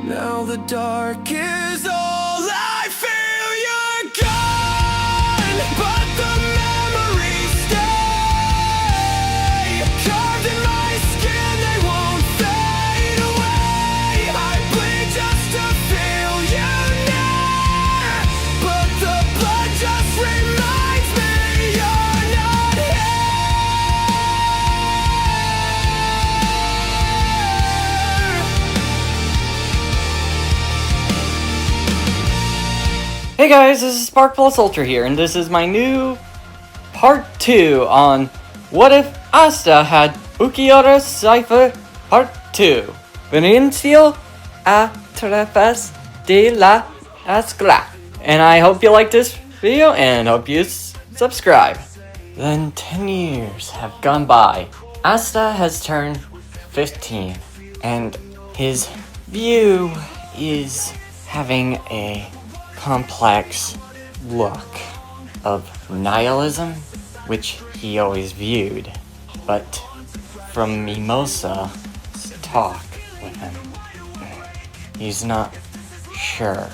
Now the dark is all I feel. You're gone, but the memories stay carved in my skin. They won't fade away. I bleed just to feel you near, but the blood just reminds me you're not here. Hey guys, this is Spark Plus Ultra here, and this is my new part 2 on What If Asta had Ulquiorra Cifer Part 2. Venencio a través de la escuela. And I hope you like this video and hope you subscribe. Then 10 years have gone by. Asta has turned 15, and his view is having a complex look of nihilism, which he always viewed, but from Mimosa's talk with him, he's not sure.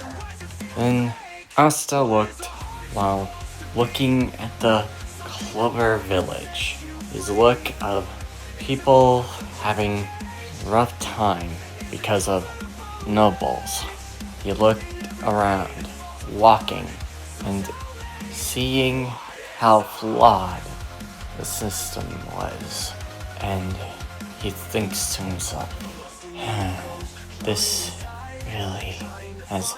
Then Asta looked while looking at the Clover Village. His look of people having rough time because of nobles. He looked around, walking and seeing how flawed the system was, and he thinks to himself, this really has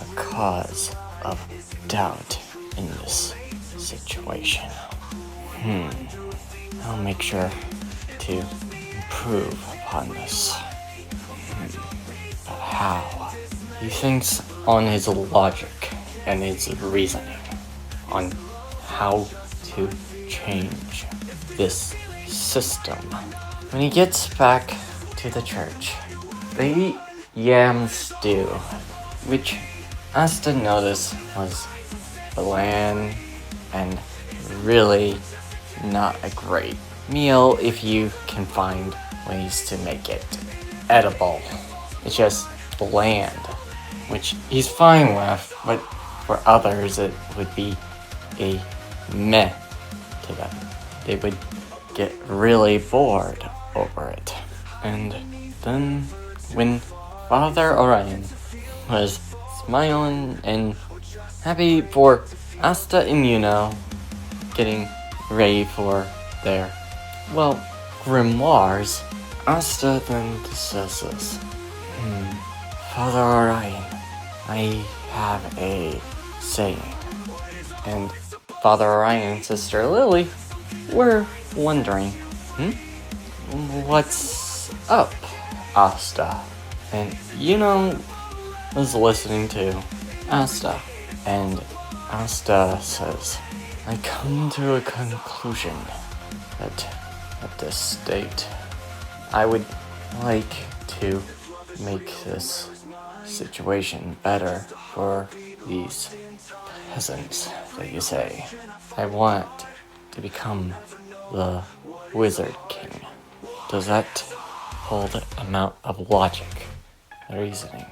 a cause of doubt in this situation. I'll make sure to improve upon this. But how? He thinks on his logic and his reasoning on how to change this system. When he gets back to the church, they eat yam stew, which Asta noticed was bland and really not a great meal if you can find ways to make it edible. It's just bland, which he's fine with, but for others it would be a meh to them. They would get really bored over it. And then when Father Orion was smiling and happy for Asta and Yuno getting ready for their, grimoires, Asta then says this. Father Orion, I have a saying. And Father Orion and Sister Lily were wondering, what's up, Asta? And Yuno was listening to Asta, and Asta says, I come to a conclusion that at this state, I would like to make this situation better for these peasants that you say. I want to become the Wizard King. Does that hold amount of logic and reasoning?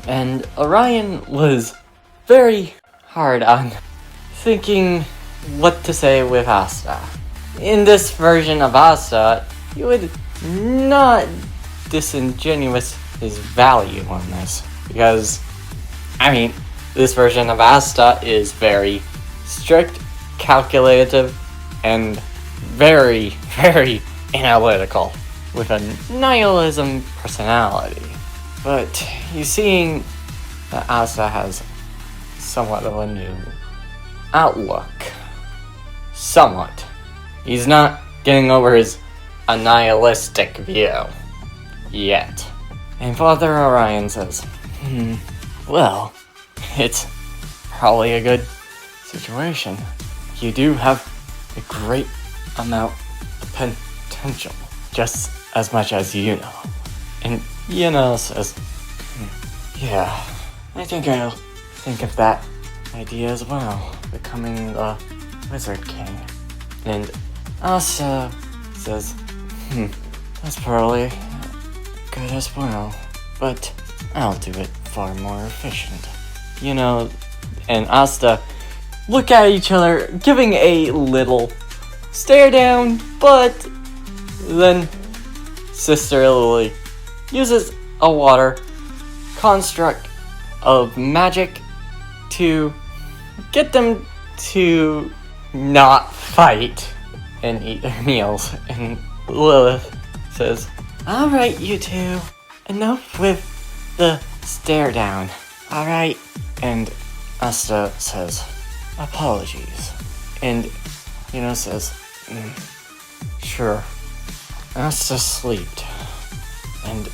And Orion was very hard on thinking what to say with Asta. In this version of Asta, he would not disingenuous his value on this, because this version of Asta is very strict, calculative, and very, very analytical, with a nihilism personality. But he's seeing that Asta has somewhat of a new outlook. Somewhat. He's not getting over his nihilistic view yet. And Father Orion says, well, it's probably a good situation. You do have a great amount of potential, just as much as Yuno. And Yuno says, yeah, I think I'll think of that idea as well, becoming the Wizard King. And Asta says, that's probably good as well, but I'll do it far more efficient. And Asta look at each other, giving a little stare down, but then Sister Lily uses a water construct of magic to get them to not fight and eat their meals. And Lilith says, "Alright, you two, enough with the stare down, alright?" And Asta says, "Apologies." And says, "Sure." Asta slept and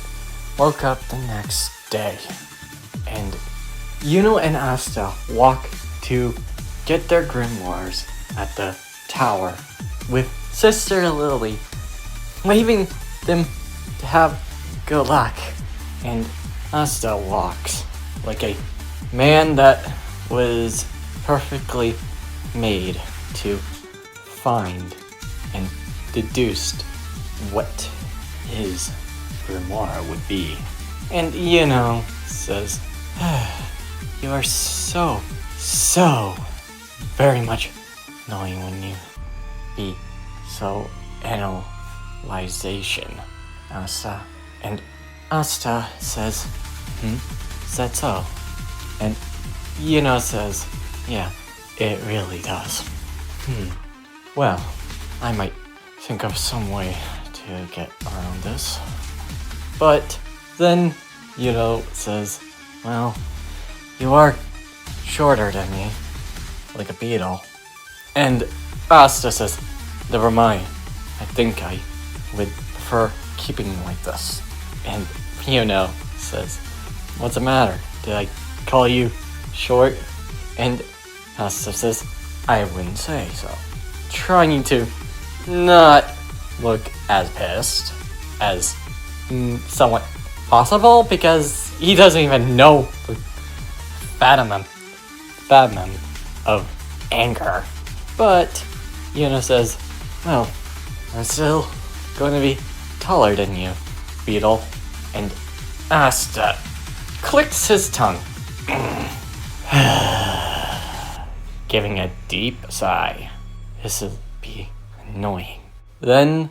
woke up the next day. And and Asta walk to get their grimoires at the tower with Sister Lily waving them to have good luck. And Asta walks like a man that was perfectly made to find and deduced what his grimoire would be. And says, "You are so very much annoying when you be so analyzation, Asta." And Asta says, "Is that so?" And says, "Yeah, it really does. Well, I might think of some way to get around this." But then, says, "Well, you are shorter than me, like a beetle." And Asta says, "Never mind. I think I would prefer keeping like this." And says, "What's the matter? Did I call you short?" And Asta says, "I wouldn't say so." Trying to not look as pissed as somewhat possible, because he doesn't even know the fathom of anger. But says, "Well, I'm still going to be taller than you, Beetle." And Asta clicks his tongue, giving a deep sigh. This'll be annoying. Then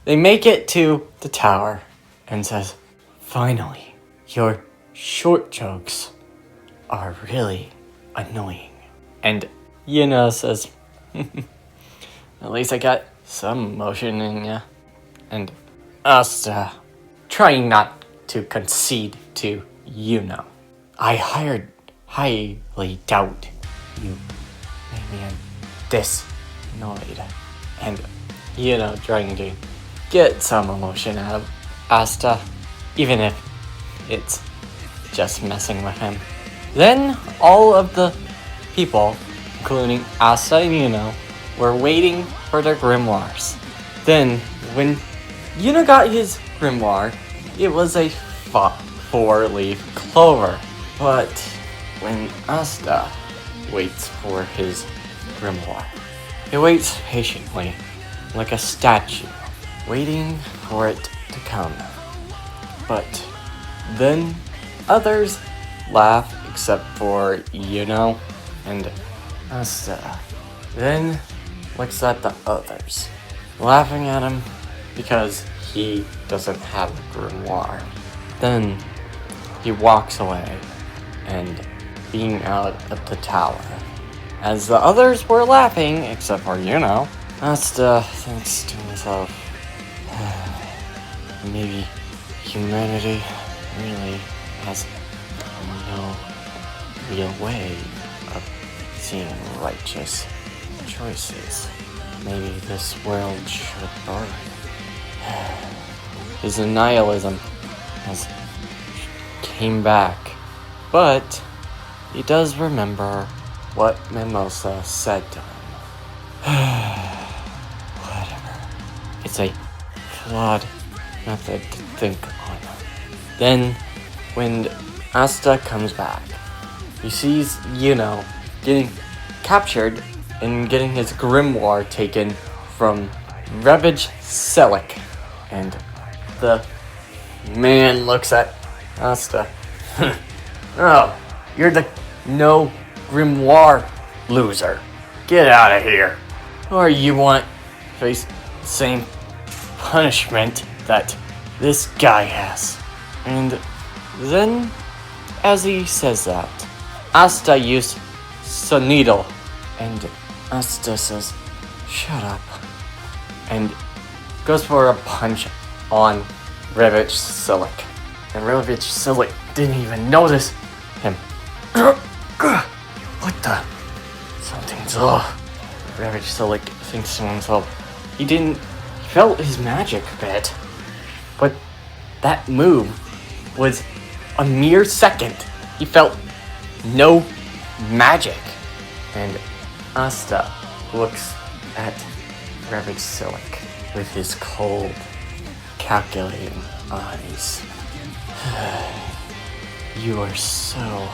they make it to the tower and says, "Finally, your short jokes are really annoying." And says, "At least I got some emotion in ya." And Asta, trying not to concede to "I highly doubt you made me disanoid." And trying to get some emotion out of Asta, even if it's just messing with him. Then all of the people, including Asta and were waiting for their grimoires. Then when got his grimoire, it was a 4-leaf clover. But when Asta waits for his grimoire, he waits patiently, like a statue, waiting for it to come. But then others laugh, except for and Asta then looks at the others, laughing at him because he doesn't have a grimoire. Then he walks away and being out of the tower. As the others were laughing, except for Asta thinks to himself, maybe humanity really has no real way of seeing righteous choices. Maybe this world should burn. His nihilism has came back, but he does remember what Mimosa said to him. Whatever. It's a flawed method to think on. Then, when Asta comes back, he sees getting captured and getting his grimoire taken from Ravage Selic. And the man looks at Asta. Oh, you're the no grimoire loser. Get out of here. Or you want to face the same punishment that this guy has. And then, as he says that, Asta used Sonido, and Asta says, "Shut up," and goes for a punch on Revich Silik. And Revich Silik didn't even notice him. What the? Something's off. Revich Silik thinks to himself. He felt his magic a bit. But that move was a mere second. He felt no magic. And Asta looks at Revich Silik with his cold, calculating eyes. You are so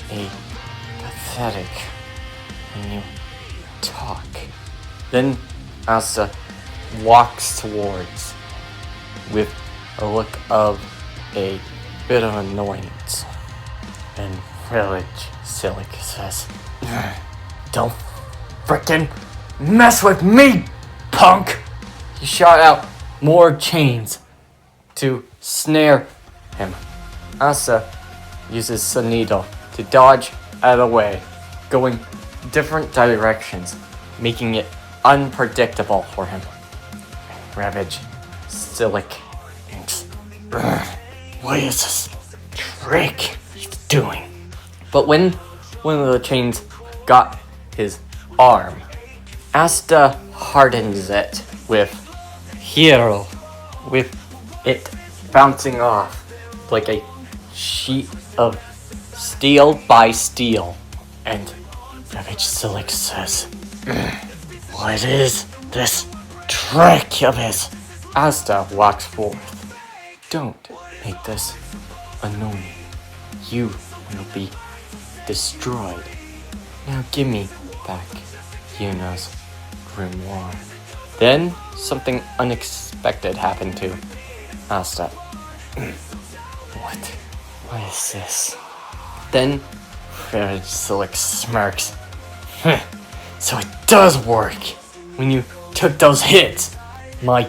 pathetic when you talk. Then Asta walks towards with a look of a bit of annoyance. And Revich Silik says, "Don't frickin' mess with me, punk!" He shot out more chains to snare him. Asta uses Sonido to dodge out of the way, going different directions, making it unpredictable for him. Revich Silik thinks, what is this trick he's doing? But when one of the chains got his arm, Asta hardens it with Hero, with it bouncing off like a sheet of steel by steel. And Revich Silik says, what is this trick of his? Asta walks forth. Don't make this annoying. You will be destroyed. Now give me back Yuna's grimoire. Then something unexpected happened to Asta. What is this? Then Revich Silik smirks. So it does work. When you took those hits, my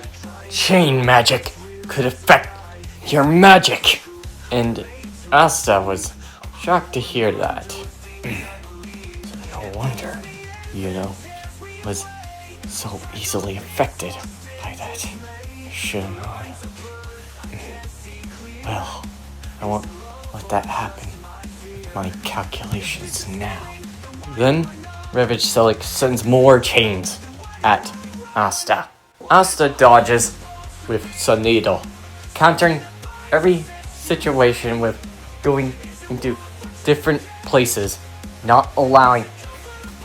chain magic could affect your magic. And Asta was shocked to hear that. No wonder, was so easily affected by that. Shouldn't I? Well, I won't let that happen with my calculations now. Then Revich Silik sends more chains at Asta. Asta dodges with Sonido, countering every situation with going into different places, not allowing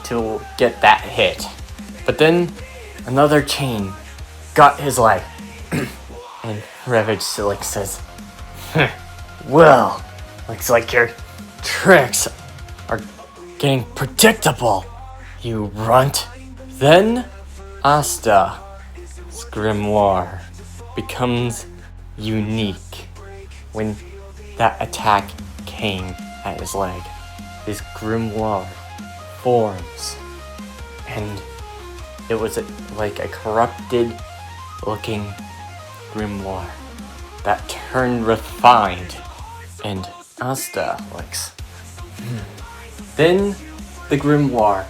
to get that hit. But then another chain got his leg, and Revich Silik says, well, looks like your tricks are getting predictable, you runt. Then Asta's grimoire becomes unique when that attack came at his leg. His grimoire forms, and it was like a corrupted looking grimoire that turned refined, and Asta looks. Then the grimoire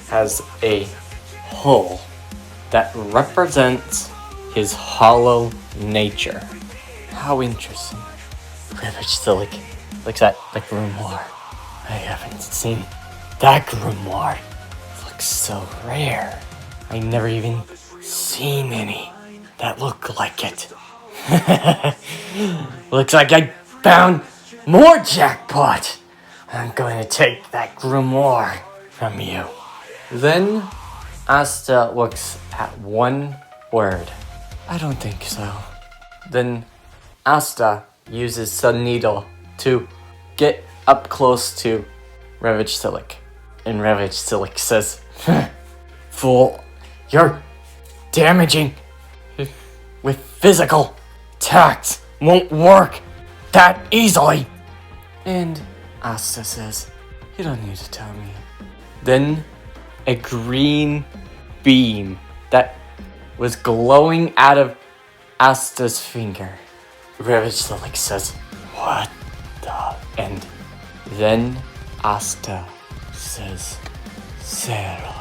has a hole that represents his hollow nature. How interesting. Revich Silik looks at the grimoire. I haven't seen that grimoire. It looks so rare. I never even seen any that look like it. Looks like I found more jackpot. I'm going to take that grimoire from you. Then Asta looks at one word. I don't think so. Then Asta uses Sonido to get up close to Revich Silik. And Revich Silik says, fool, you're damaging with physical attacks won't work that easily. And Asta says, "You don't need to tell me." Then a green beam that was glowing out of Asta's finger. Ravage Lilic says, "What the?" And then Asta says, "Zero."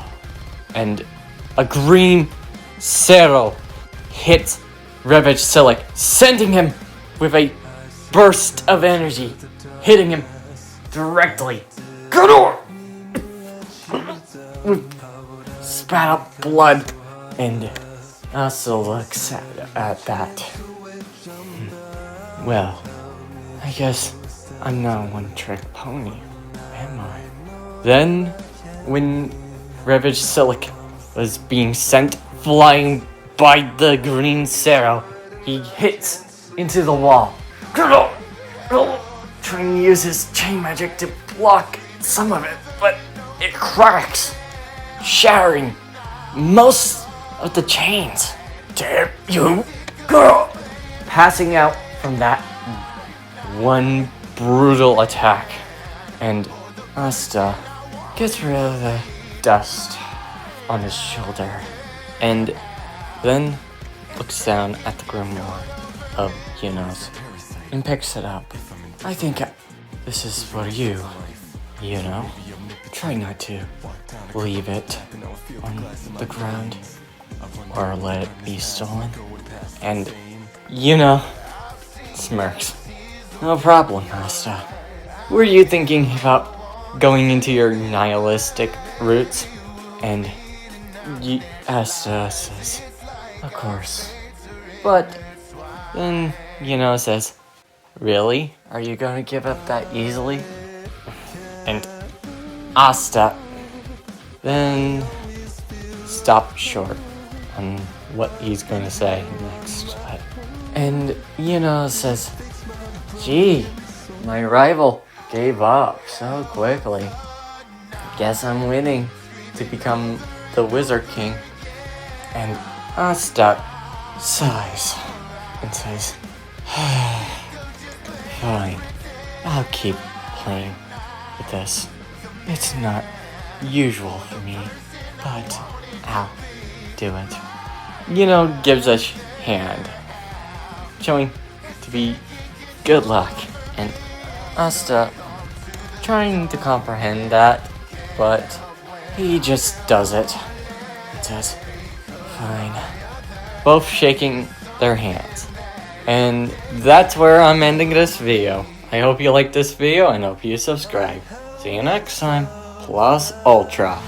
And a green Zero hits Ravage Silic, sending him with a burst of energy, hitting him directly. Spat out blood, and Asta looks at that. Well, I guess I'm not a one-trick pony, am I? Then, when Ravage Silic was being sent flying by the green Zero, he hits into the wall, trying to use his chain magic to block some of it, but it cracks, shattering most of the chains. Damn you, girl! Passing out from that one brutal attack, and Asta gets rid of the dust on his shoulder, and then looks down at the grimoire of Yuno's and picks it up. I think this is for you, Yuno. Try not to leave it on the ground or let it be stolen. And Yuno smirks. No problem, Asta. Were you thinking about going into your nihilistic roots? And Asta says, "Of course." But then Yuno says, "Really? Are you going to give up that easily?" And Asta then stopped short on what he's going to say next. And Yuno says, "Gee, my rival gave up so quickly. Guess I'm winning to become the Wizard King." And Asta sighs and says, "Fine, I'll keep playing with this. It's not usual for me, but I'll do it." Yuno gives a hand, showing to be good luck, and Asta trying to comprehend that, but he just does it and says, "Fine." Both shaking their hands. And that's where I'm ending this video. I hope you liked this video and hope you subscribe. See you next time. Plus Ultra.